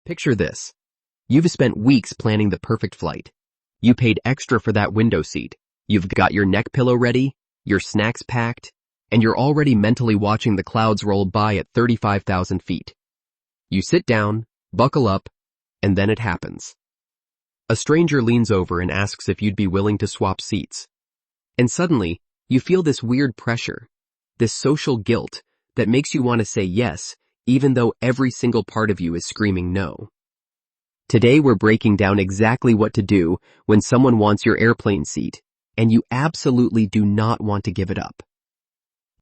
Picture this. You've spent weeks planning the perfect flight. You paid extra for that window seat. You've got your neck pillow ready, your snacks packed, and you're already mentally watching the clouds roll by at 35,000 feet. You sit down, buckle up, and then it happens. A stranger leans over and asks if you'd be willing to swap seats. And suddenly, you feel this weird pressure, this social guilt that makes you want to say yes, even though every single part of you is screaming no. Today we're breaking down exactly what to do when someone wants your airplane seat, and you absolutely do not want to give it up.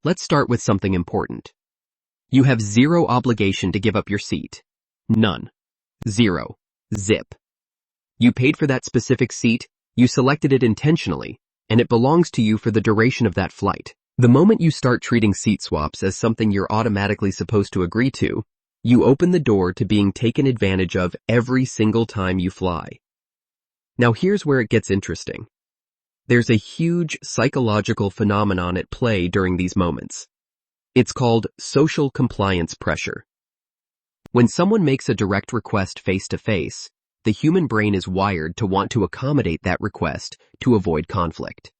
Let's start with something important. You have zero obligation to give up your seat. None. Zero. Zip. You paid for that specific seat, you selected it intentionally, and it belongs to you for the duration of that flight. The moment you start treating seat swaps as something you're automatically supposed to agree to, you open the door to being taken advantage of every single time you fly. Now here's where it gets interesting. There's a huge psychological phenomenon at play during these moments. It's called social compliance pressure. When someone makes a direct request face-to-face, the human brain is wired to want to accommodate that request to avoid conflict.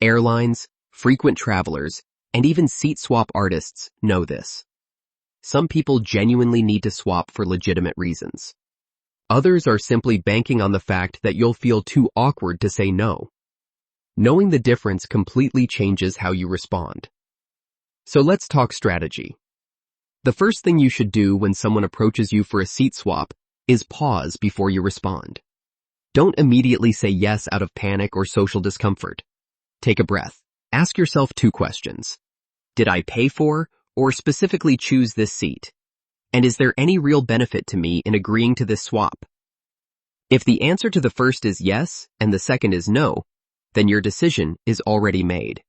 Airlines, frequent travelers, and even seat swap artists know this. Some people genuinely need to swap for legitimate reasons. Others are simply banking on the fact that you'll feel too awkward to say no. Knowing the difference completely changes how you respond. So let's talk strategy. The first thing you should do when someone approaches you for a seat swap is pause before you respond. Don't immediately say yes out of panic or social discomfort. Take a breath. Ask yourself 2 questions. Did I pay for or specifically choose this seat? And is there any real benefit to me in agreeing to this swap? If the answer to the first is yes and the second is no, then your decision is already made.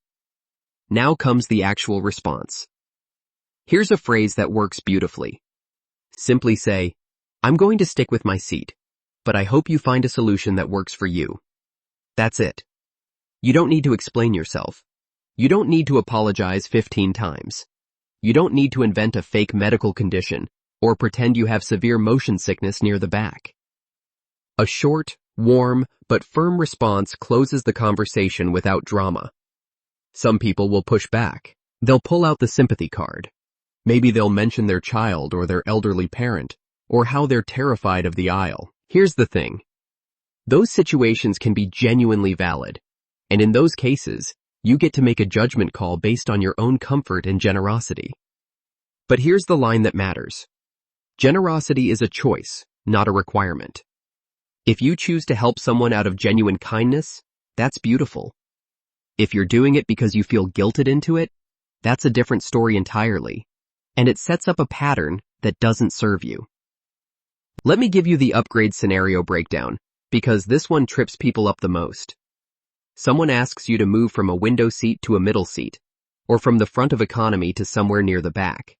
Now comes the actual response. Here's a phrase that works beautifully. Simply say, I'm going to stick with my seat, but I hope you find a solution that works for you. That's it. You don't need to explain yourself. You don't need to apologize 15 times. You don't need to invent a fake medical condition or pretend you have severe motion sickness near the back. A short, warm, but firm response closes the conversation without drama. Some people will push back. They'll pull out the sympathy card. Maybe they'll mention their child or their elderly parent, or how they're terrified of the aisle. Here's the thing. Those situations can be genuinely valid, and in those cases, you get to make a judgment call based on your own comfort and generosity. But here's the line that matters. Generosity is a choice, not a requirement. If you choose to help someone out of genuine kindness, that's beautiful. If you're doing it because you feel guilted into it, that's a different story entirely, and it sets up a pattern that doesn't serve you. Let me give you the upgrade scenario breakdown, because this one trips people up the most. Someone asks you to move from a window seat to a middle seat, or from the front of economy to somewhere near the back.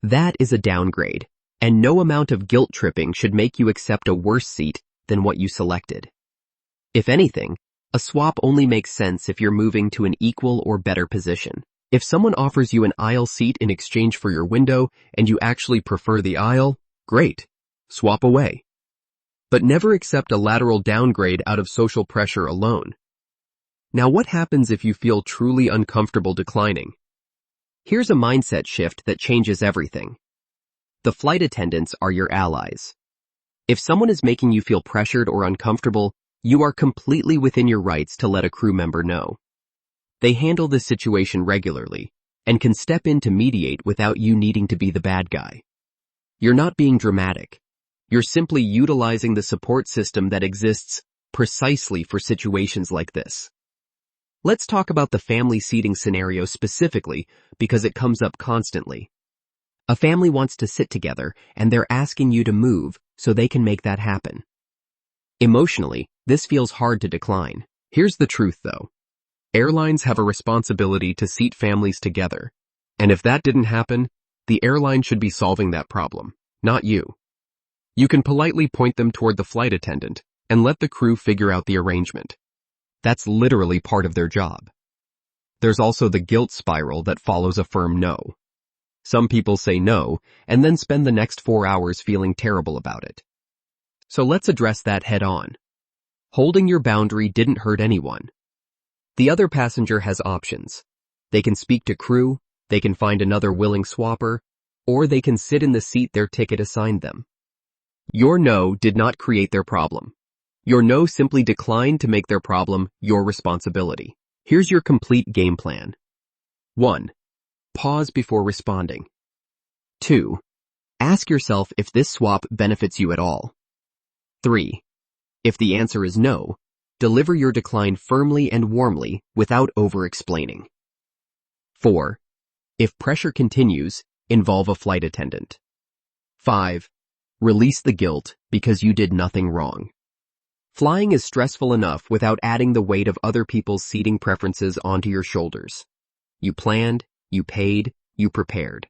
That is a downgrade, and no amount of guilt tripping should make you accept a worse seat than what you selected. If anything, a swap only makes sense if you're moving to an equal or better position. If someone offers you an aisle seat in exchange for your window and you actually prefer the aisle, great. Swap away. But never accept a lateral downgrade out of social pressure alone. Now what happens if you feel truly uncomfortable declining? Here's a mindset shift that changes everything. The flight attendants are your allies. If someone is making you feel pressured or uncomfortable, you are completely within your rights to let a crew member know. They handle this situation regularly and can step in to mediate without you needing to be the bad guy. You're not being dramatic. You're simply utilizing the support system that exists precisely for situations like this. Let's talk about the family seating scenario specifically because it comes up constantly. A family wants to sit together and they're asking you to move so they can make that happen. Emotionally, this feels hard to decline. Here's the truth though. Airlines have a responsibility to seat families together, and if that didn't happen, the airline should be solving that problem, not you. You can politely point them toward the flight attendant and let the crew figure out the arrangement. That's literally part of their job. There's also the guilt spiral that follows a firm no. Some people say no, and then spend the next 4 hours feeling terrible about it. So let's address that head on. Holding your boundary didn't hurt anyone. The other passenger has options. They can speak to crew, they can find another willing swapper, or they can sit in the seat their ticket assigned them. Your no did not create their problem. Your no simply declined to make their problem your responsibility. Here's your complete game plan. 1. Pause before responding. 2. Ask yourself if this swap benefits you at all. 3. If the answer is no, deliver your decline firmly and warmly without over-explaining. 4. If pressure continues, involve a flight attendant. 5. Release the guilt because you did nothing wrong. Flying is stressful enough without adding the weight of other people's seating preferences onto your shoulders. You planned, you paid, you prepared.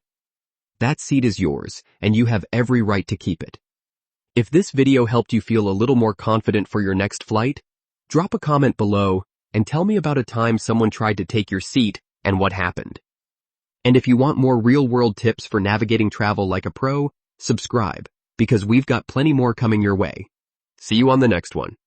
That seat is yours, and you have every right to keep it. If this video helped you feel a little more confident for your next flight, drop a comment below and tell me about a time someone tried to take your seat and what happened. And if you want more real-world tips for navigating travel like a pro, subscribe, because we've got plenty more coming your way. See you on the next one.